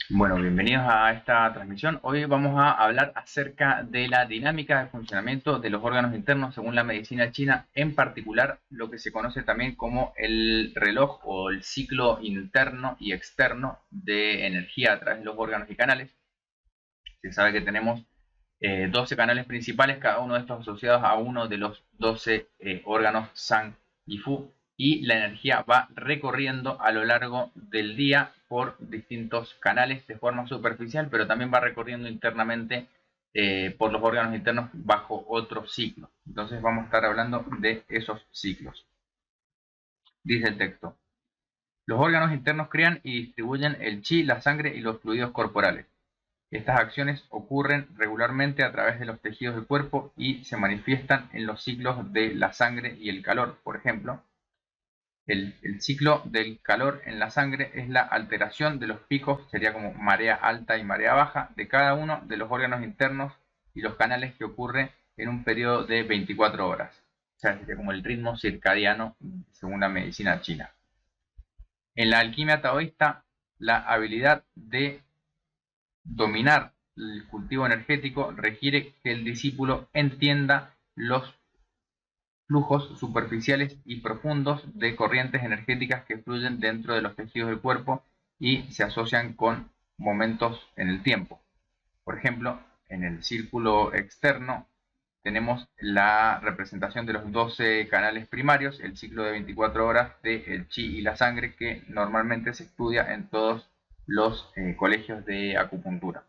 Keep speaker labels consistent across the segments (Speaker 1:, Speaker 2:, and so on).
Speaker 1: Bueno, bienvenidos a esta transmisión. Hoy vamos a hablar acerca de la dinámica de funcionamiento de los órganos internos según la medicina china, en particular lo que se conoce también como el reloj o el ciclo interno y externo de energía a través de los órganos y canales. Se sabe que tenemos 12 canales principales, cada uno de estos asociados a uno de los 12 órganos San y Fu, y la energía va recorriendo a lo largo del día por distintos canales de forma superficial, pero también va recorriendo internamente por los órganos internos bajo otro ciclo. Entonces vamos a estar hablando de esos ciclos. Dice el texto: los órganos internos crean y distribuyen el chi, la sangre y los fluidos corporales. Estas acciones ocurren regularmente a través de los tejidos del cuerpo y se manifiestan en los ciclos de la sangre y el calor. Por ejemplo, el ciclo del calor en la sangre es la alteración de los picos, sería como marea alta y marea baja, de cada uno de los órganos internos y los canales, que ocurre en un periodo de 24 horas. O sea, sería como el ritmo circadiano según la medicina china. En la alquimia taoísta, la habilidad de dominar el cultivo energético requiere que el discípulo entienda los flujos superficiales y profundos de corrientes energéticas que fluyen dentro de los tejidos del cuerpo y se asocian con momentos en el tiempo. Por ejemplo, en el círculo externo tenemos la representación de los 12 canales primarios, el ciclo de 24 horas del chi y la sangre, que normalmente se estudia en todos los colegios de acupuntura.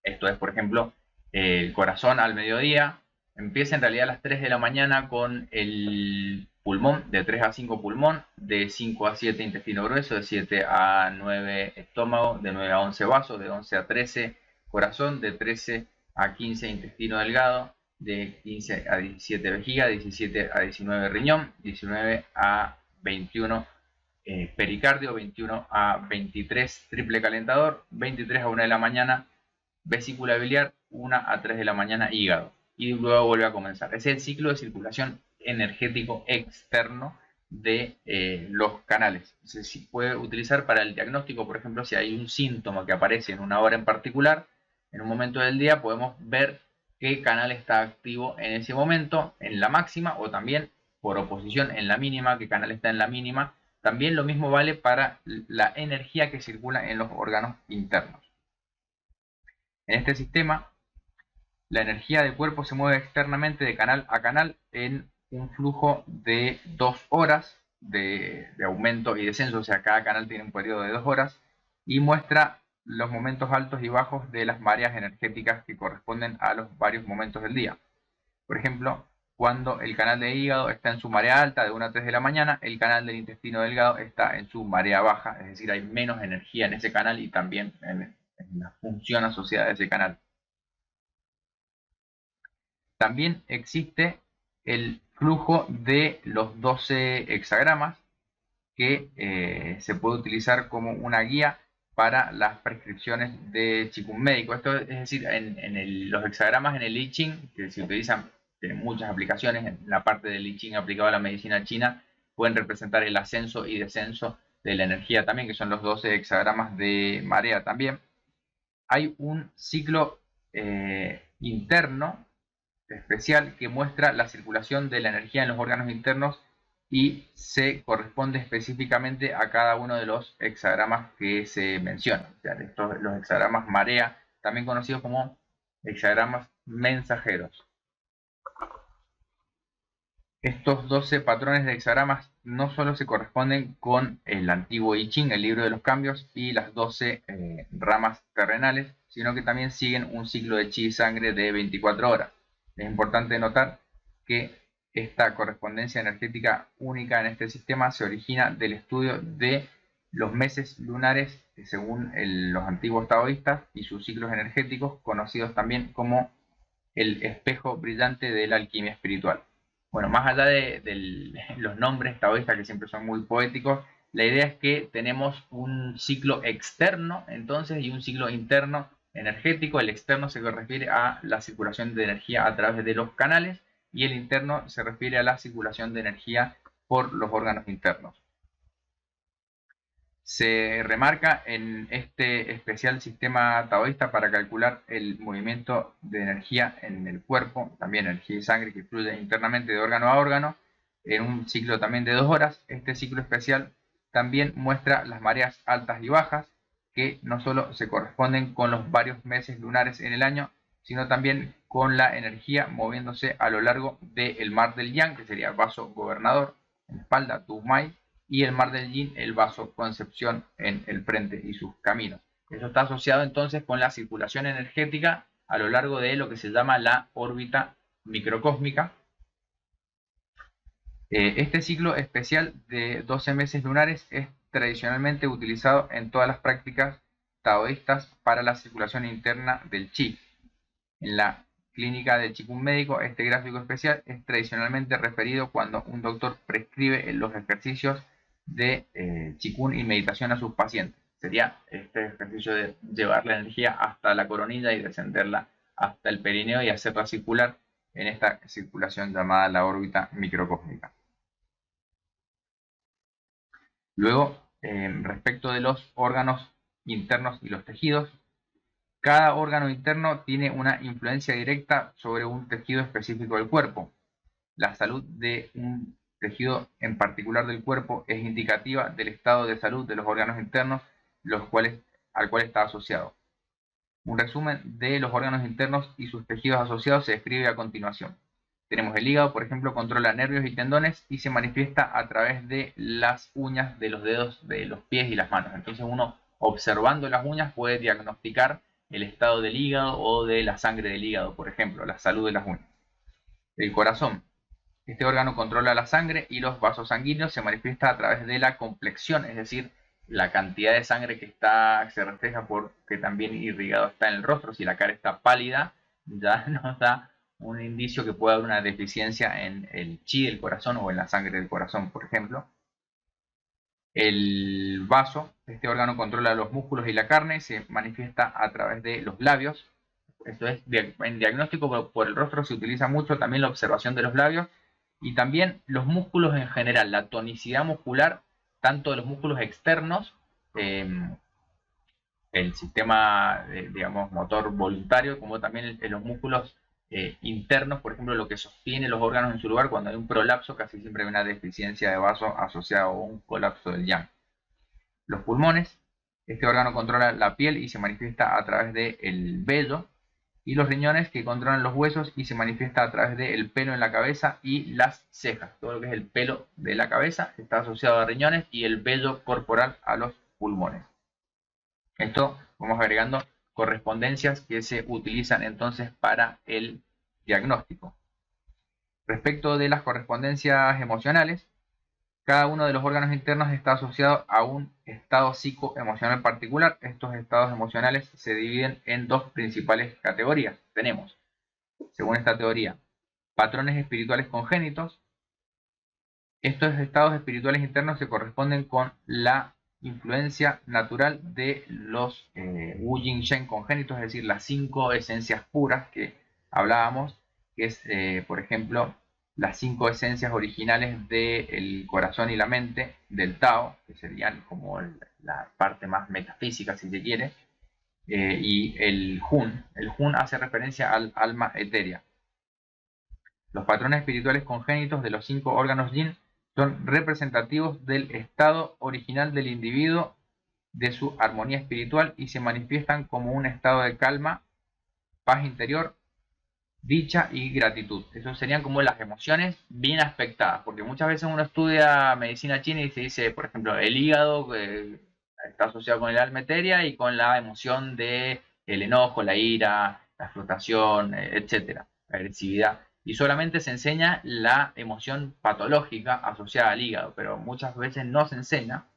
Speaker 1: Esto es, por ejemplo, el corazón al mediodía. Empieza en realidad a las 3 de la mañana con el pulmón, de 3 a 5 pulmón, de 5 a 7 intestino grueso, de 7 a 9 estómago, de 9 a 11 vasos, de 11 a 13 corazón, de 13 a 15 intestino delgado, de 15 a 17 vejiga, 17 a 19 riñón, 19 a 21 pericardio, 21 a 23 triple calentador, 23 a 1 de la mañana vesícula biliar, 1 a 3 de la mañana hígado, y luego vuelve a comenzar. Es el ciclo de circulación energético externo de los canales. Se puede utilizar para el diagnóstico. Por ejemplo, si hay un síntoma que aparece en una hora en particular, en un momento del día podemos ver qué canal está activo en ese momento, en la máxima, o también por oposición en la mínima, qué canal está en la mínima. También lo mismo vale para la energía que circula en los órganos internos. En este sistema, la energía del cuerpo se mueve externamente de canal a canal en un flujo de 2 horas de aumento y descenso. O sea, cada canal tiene un periodo de 2 horas y muestra los momentos altos y bajos de las mareas energéticas que corresponden a los varios momentos del día. Por ejemplo, cuando el canal de hígado está en su marea alta de 1 a 3 de la mañana, el canal del intestino delgado está en su marea baja, es decir, hay menos energía en ese canal y también en la función asociada a ese canal. También existe el flujo de los 12 hexagramas, que se puede utilizar como una guía para las prescripciones de Qigong médico. Esto es decir, los hexagramas en el I Ching, que se utilizan, tienen muchas aplicaciones. En la parte del I Ching aplicado a la medicina china, pueden representar el ascenso y descenso de la energía también, que son los 12 hexagramas de marea también. Hay un ciclo interno especial que muestra la circulación de la energía en los órganos internos y se corresponde específicamente a cada uno de los hexagramas que se mencionan. O sea, los hexagramas marea, también conocidos como hexagramas mensajeros. Estos 12 patrones de hexagramas no solo se corresponden con el antiguo I Ching, el libro de los cambios, y las 12 ramas terrenales, sino que también siguen un ciclo de chi y sangre de 24 horas. Es importante notar que esta correspondencia energética única en este sistema se origina del estudio de los meses lunares, según los antiguos taoístas, y sus ciclos energéticos, conocidos también como el espejo brillante de la alquimia espiritual. Bueno, más allá de los nombres taoístas, que siempre son muy poéticos, la idea es que tenemos un ciclo externo entonces y un ciclo interno energético. El externo se refiere a la circulación de energía a través de los canales, y el interno se refiere a la circulación de energía por los órganos internos. Se remarca en este especial sistema taoísta para calcular el movimiento de energía en el cuerpo, también energía y sangre que fluye internamente de órgano a órgano, en un ciclo también de 2 horas. Este ciclo especial también muestra las mareas altas y bajas, que no solo se corresponden con los varios meses lunares en el año, sino también con la energía moviéndose a lo largo del mar del Yang, que sería vaso gobernador, en la espalda, Tu Mai, y el mar del Yin, el vaso Concepción en el frente y sus caminos. Eso está asociado entonces con la circulación energética a lo largo de lo que se llama la órbita microcósmica. Este ciclo especial de 12 meses lunares es tradicionalmente utilizado en todas las prácticas taoístas para la circulación interna del chi. En la clínica del Qigong médico, este gráfico especial es tradicionalmente referido cuando un doctor prescribe los ejercicios de Qigong y meditación a sus pacientes. Sería este ejercicio de llevar la energía hasta la coronilla y descenderla hasta el perineo y hacerla circular en esta circulación llamada la órbita microcósmica. Luego, respecto de los órganos internos y los tejidos, cada órgano interno tiene una influencia directa sobre un tejido específico del cuerpo. La salud de un tejido en particular del cuerpo es indicativa del estado de salud de los órganos internos al cual está asociado. Un resumen de los órganos internos y sus tejidos asociados se describe a continuación. Tenemos el hígado, por ejemplo, controla nervios y tendones y se manifiesta a través de las uñas de los dedos de los pies y las manos. Entonces uno, observando las uñas, puede diagnosticar el estado del hígado o de la sangre del hígado, por ejemplo, la salud de las uñas. El corazón. Este órgano controla la sangre y los vasos sanguíneos, se manifiesta a través de la complexión, es decir, la cantidad de sangre que se refleja porque también irrigado está en el rostro. Si la cara está pálida, ya nos da un indicio que puede haber una deficiencia en el chi del corazón o en la sangre del corazón, por ejemplo. El vaso, este órgano controla los músculos y la carne, se manifiesta a través de los labios. Esto es, en diagnóstico por el rostro se utiliza mucho también la observación de los labios y también los músculos en general, la tonicidad muscular, tanto de los músculos externos, el sistema, digamos, motor voluntario, como también en los músculos internos, por ejemplo, lo que sostiene los órganos en su lugar. Cuando hay un prolapso, casi siempre hay una deficiencia de vaso asociado a un colapso del yang. Los pulmones, este órgano controla la piel y se manifiesta a través del vello, y los riñones, que controlan los huesos y se manifiesta a través del pelo en la cabeza y las cejas. Todo lo que es el pelo de la cabeza está asociado a riñones y el vello corporal a los pulmones. Esto vamos agregando correspondencias que se utilizan entonces para el diagnóstico. Respecto de las correspondencias emocionales, cada uno de los órganos internos está asociado a un estado psicoemocional particular. Estos estados emocionales se dividen en 2 principales categorías. Tenemos, según esta teoría, patrones espirituales congénitos. Estos estados espirituales internos se corresponden con la influencia natural de los Wu Yin Shen congénitos, es decir, las 5 esencias puras que hablábamos, que es, por ejemplo, las 5 esencias originales del corazón y la mente del Tao, que serían como la parte más metafísica, si se quiere, y el Hun. El Hun hace referencia al alma etérea. Los patrones espirituales congénitos de los 5 órganos Yin son representativos del estado original del individuo, de su armonía espiritual, y se manifiestan como un estado de calma, paz interior, dicha y gratitud. Esos serían como las emociones bien aspectadas, porque muchas veces uno estudia medicina china y se dice, por ejemplo, el hígado está asociado con el alma etérea y con la emoción de el enojo, la ira, la frustración, etcétera, la agresividad. Y solamente se enseña la emoción patológica asociada al hígado, pero muchas veces no se enseña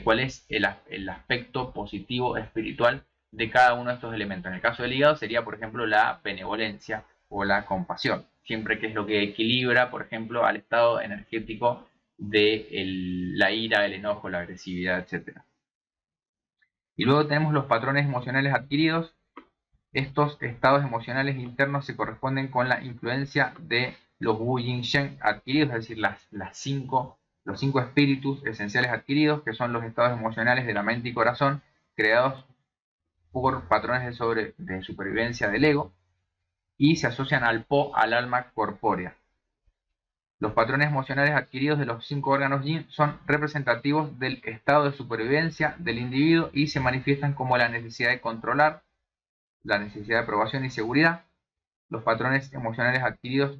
Speaker 1: cuál es el aspecto positivo espiritual de cada uno de estos elementos. En el caso del hígado sería, por ejemplo, la benevolencia o la compasión, siempre que es lo que equilibra, por ejemplo, al estado energético de la ira, el enojo, la agresividad, etc. Y luego tenemos los patrones emocionales adquiridos. Estos estados emocionales internos se corresponden con la influencia de los Wu Yin Shen adquiridos, es decir, las 5 los 5 espíritus esenciales adquiridos, que son los estados emocionales de la mente y corazón, creados por patrones de supervivencia del ego, y se asocian al Po, al alma corpórea. Los patrones emocionales adquiridos de los 5 órganos yin son representativos del estado de supervivencia del individuo y se manifiestan como la necesidad de controlar, la necesidad de aprobación y seguridad. Los patrones emocionales adquiridos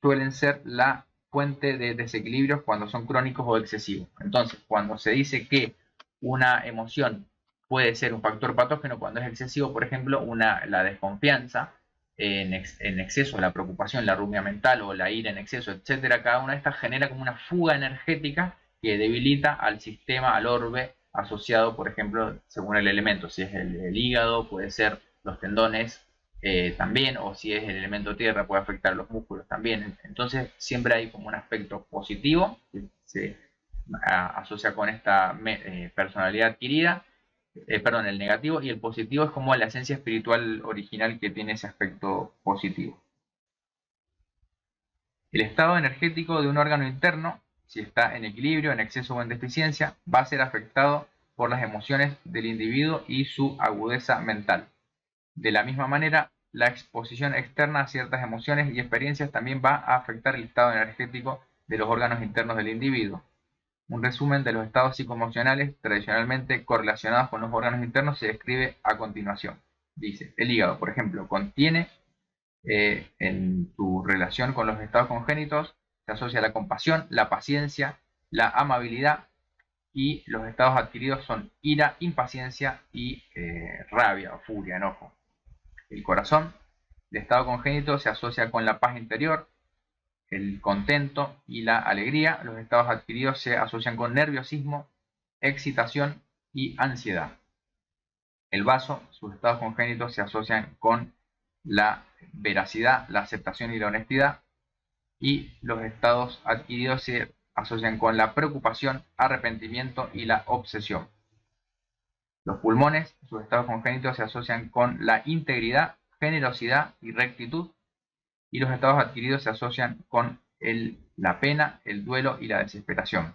Speaker 1: suelen ser la fuente de desequilibrios cuando son crónicos o excesivos. Entonces, cuando se dice que una emoción puede ser un factor patógeno cuando es excesivo, por ejemplo, la desconfianza en exceso, la preocupación, la rumia mental o la ira en exceso, etcétera, cada una de estas genera como una fuga energética que debilita al sistema, al orbe asociado, por ejemplo, según el elemento. Si es el hígado, puede ser los tendones, también, o si es el elemento tierra puede afectar los músculos también. Entonces siempre hay como un aspecto positivo que se asocia con esta personalidad adquirida, perdón, el negativo, y el positivo es como la esencia espiritual original que tiene ese aspecto positivo. El estado energético de un órgano interno, si está en equilibrio, en exceso o en deficiencia, va a ser afectado por las emociones del individuo y su agudeza mental. De la misma manera, la exposición externa a ciertas emociones y experiencias también va a afectar el estado energético de los órganos internos del individuo. Un resumen de los estados psicoemocionales tradicionalmente correlacionados con los órganos internos se describe a continuación. Dice, el hígado, por ejemplo, contiene en tu relación con los estados congénitos, se asocia la compasión, la paciencia, la amabilidad, y los estados adquiridos son ira, impaciencia y rabia o furia, enojo. El corazón, de estado congénito, se asocia con la paz interior, el contento y la alegría. Los estados adquiridos se asocian con nerviosismo, excitación y ansiedad. El vaso, sus estados congénitos se asocian con la veracidad, la aceptación y la honestidad. Y los estados adquiridos se asocian con la preocupación, arrepentimiento y la obsesión. Los pulmones, sus estados congénitos se asocian con la integridad, generosidad y rectitud, y los estados adquiridos se asocian con la pena, el duelo y la desesperación.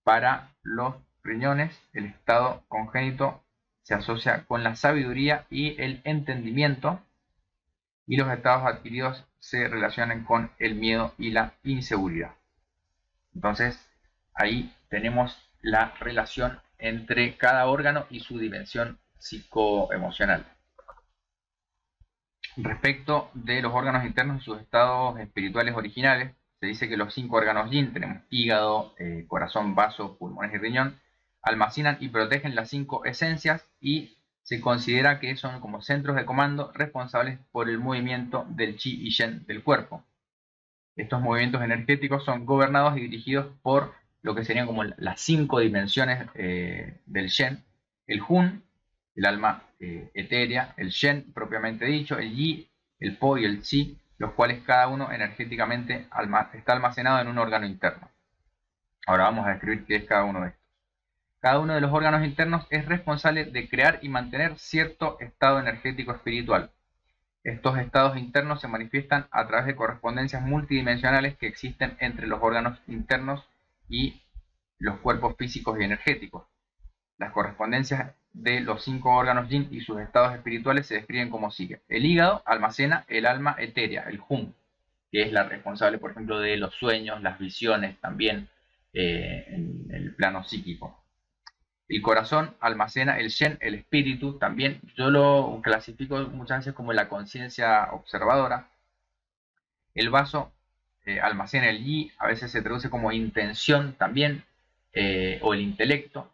Speaker 1: Para los riñones, el estado congénito se asocia con la sabiduría y el entendimiento, y los estados adquiridos se relacionan con el miedo y la inseguridad. Entonces, ahí tenemos la relación entre cada órgano y su dimensión psicoemocional. Respecto de los órganos internos y sus estados espirituales originales, se dice que los 5 órganos yin, tenemos hígado, corazón, vaso, pulmones y riñón, almacenan y protegen las 5 esencias y se considera que son como centros de comando responsables por el movimiento del chi y shen del cuerpo. Estos movimientos energéticos son gobernados y dirigidos por lo que serían como las 5 dimensiones del Shen, el Hun, el alma etérea, el Shen propiamente dicho, el Yi, el Po y el Chi, los cuales cada uno energéticamente está almacenado en un órgano interno. Ahora vamos a describir qué es cada uno de estos. Cada uno de los órganos internos es responsable de crear y mantener cierto estado energético espiritual. Estos estados internos se manifiestan a través de correspondencias multidimensionales que existen entre los órganos internos y los cuerpos físicos y energéticos. Las correspondencias de los 5 órganos yin y sus estados espirituales se describen como sigue. El hígado almacena el alma etérea, el Hum, que es la responsable, por ejemplo, de los sueños, las visiones, también en el plano psíquico. El corazón almacena el Shen, el espíritu, también. Yo lo clasifico muchas veces como la conciencia observadora. El vaso almacena el Yi, a veces se traduce como intención también, o el intelecto.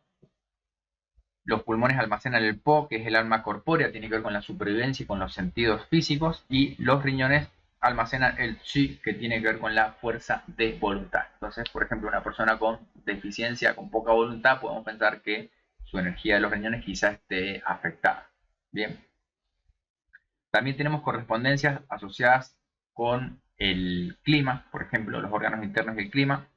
Speaker 1: Los pulmones almacenan el Po, que es el alma corpórea, tiene que ver con la supervivencia y con los sentidos físicos. Y los riñones almacenan el Chi, que tiene que ver con la fuerza de voluntad. Entonces, por ejemplo, una persona con deficiencia, con poca voluntad, podemos pensar que su energía de los riñones quizás esté afectada. Bien. También tenemos correspondencias asociadas con el clima, por ejemplo, los órganos internos y el clima.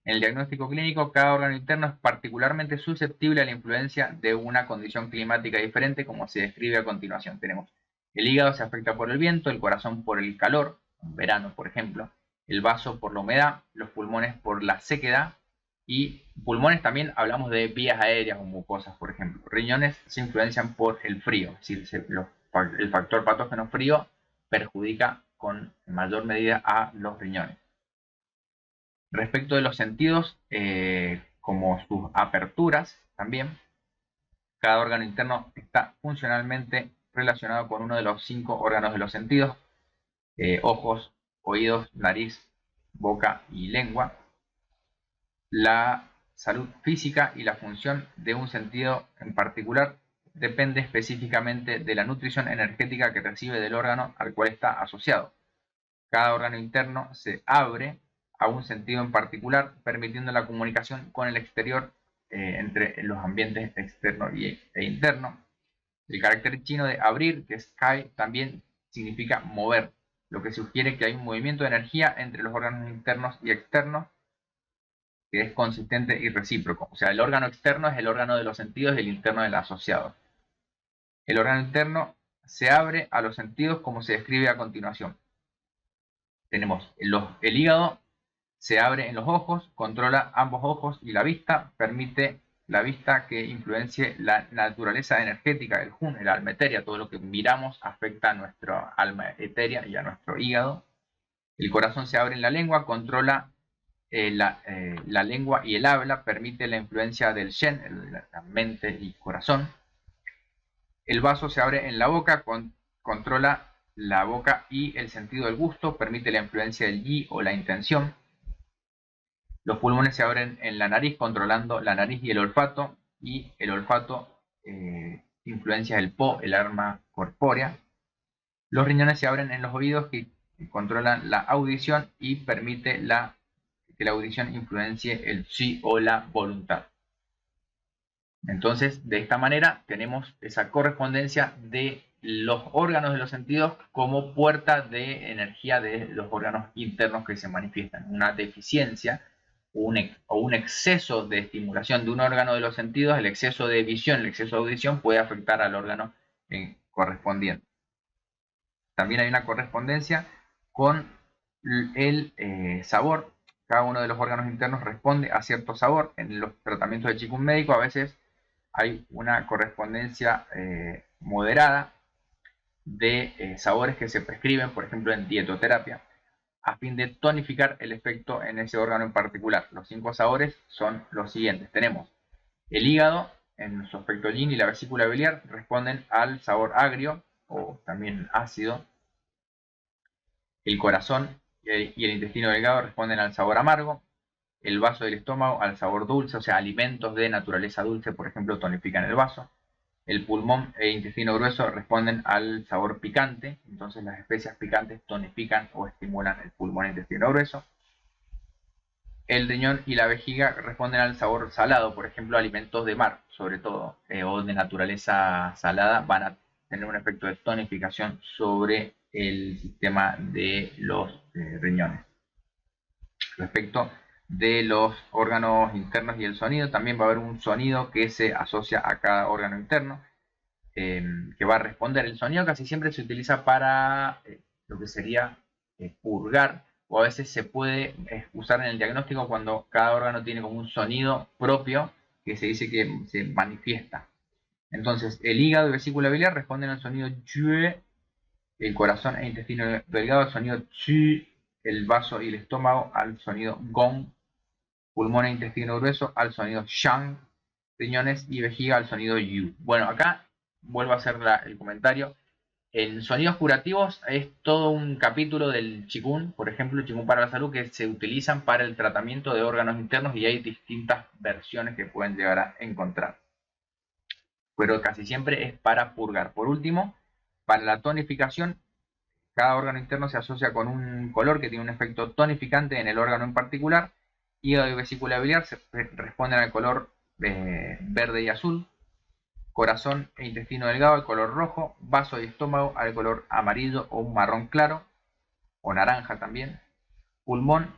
Speaker 1: En el diagnóstico clínico, cada órgano interno es particularmente susceptible a la influencia de una condición climática diferente, como se describe a continuación. Tenemos el hígado se afecta por el viento, el corazón por el calor, en verano por ejemplo, el vaso por la humedad, los pulmones por la sequedad, y pulmones también hablamos de vías aéreas o mucosas, por ejemplo. Riñones se influencian por el frío, es decir, el factor patógeno frío perjudica con mayor medida a los riñones. Respecto de los sentidos, como sus aperturas también, cada órgano interno está funcionalmente relacionado con uno de los 5 órganos de los sentidos: ojos, oídos, nariz, boca y lengua. La salud física y la función de un sentido en particular depende específicamente de la nutrición energética que recibe del órgano al cual está asociado. Cada órgano interno se abre a un sentido en particular, permitiendo la comunicación con el exterior entre los ambientes externo e interno. El carácter chino de abrir, que es kai, también significa mover, lo que sugiere que hay un movimiento de energía entre los órganos internos y externos que es consistente y recíproco. O sea, el órgano externo es el órgano de los sentidos y el interno del asociado. El órgano interno se abre a los sentidos como se describe a continuación. Tenemos el hígado, se abre en los ojos, controla ambos ojos y la vista, permite la vista que influencie la naturaleza energética del Jun, el alma etérea. Todo lo que miramos afecta a nuestra alma etérea y a nuestro hígado. El corazón se abre en la lengua, controla la lengua y el habla, permite la influencia del Shen, la mente y corazón. El vaso se abre en la boca, controla la boca y el sentido del gusto, permite la influencia del Yi o la intención. Los pulmones se abren en la nariz, controlando la nariz y el olfato, y el olfato influencia el Po, el arma corpórea. Los riñones se abren en los oídos, que controlan la audición y permite que la audición influencie el Chi o la voluntad. Entonces, de esta manera tenemos esa correspondencia de los órganos de los sentidos como puerta de energía de los órganos internos que se manifiestan. Una deficiencia o un exceso de estimulación de un órgano de los sentidos, el exceso de visión, el exceso de audición, puede afectar al órgano correspondiente. También hay una correspondencia con el sabor. Cada uno de los órganos internos responde a cierto sabor. En los tratamientos de Qigong médico a veces hay una correspondencia moderada de sabores que se prescriben, por ejemplo en dietoterapia, a fin de tonificar el efecto en ese órgano en particular. Los 5 sabores son los siguientes. Tenemos el hígado, en su aspecto yin, y la vesícula biliar responden al sabor agrio o también ácido. El corazón y el intestino delgado responden al sabor amargo. El vaso del estómago al sabor dulce, o sea, alimentos de naturaleza dulce, por ejemplo, tonifican el vaso. El pulmón e intestino grueso responden al sabor picante, entonces las especias picantes tonifican o estimulan el pulmón e intestino grueso. El riñón y la vejiga responden al sabor salado, por ejemplo, alimentos de mar, sobre todo, o de naturaleza salada, van a tener un efecto de tonificación sobre el sistema de los riñones. Respecto de los órganos internos y el sonido, también va a haber un sonido que se asocia a cada órgano interno, que va a responder. El sonido casi siempre se utiliza para lo que sería purgar, o a veces se puede usar en el diagnóstico cuando cada órgano tiene como un sonido propio que se dice que se manifiesta. Entonces, el hígado y vesícula biliar responden al sonido yue, el corazón e intestino delgado al sonido chi, el vaso y el estómago al sonido gong, pulmón e intestino grueso al sonido shang, riñones y vejiga al sonido yu. Bueno, acá vuelvo a hacer el comentario. En sonidos curativos es todo un capítulo del Qigong, por ejemplo, el Qigong para la salud, que se utilizan para el tratamiento de órganos internos, y hay distintas versiones que pueden llegar a encontrar. Pero casi siempre es para purgar. Por último, para la tonificación, cada órgano interno se asocia con un color que tiene un efecto tonificante en el órgano en particular. Hígado y vesícula biliar responden al color verde y azul. Corazón e intestino delgado al color rojo. Vaso y estómago al color amarillo o marrón claro, o naranja también. Pulmón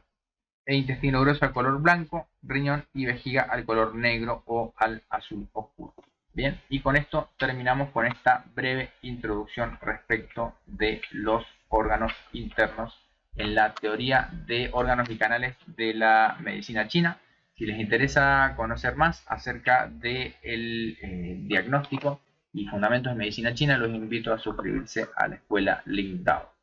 Speaker 1: e intestino grueso al color blanco. Riñón y vejiga al color negro o al azul oscuro. Bien, y con esto terminamos con esta breve introducción respecto de los órganos internos en la teoría de órganos y canales de la medicina china. Si les interesa conocer más acerca del diagnóstico y fundamentos de medicina china, los invito a suscribirse a la escuela Lingdao.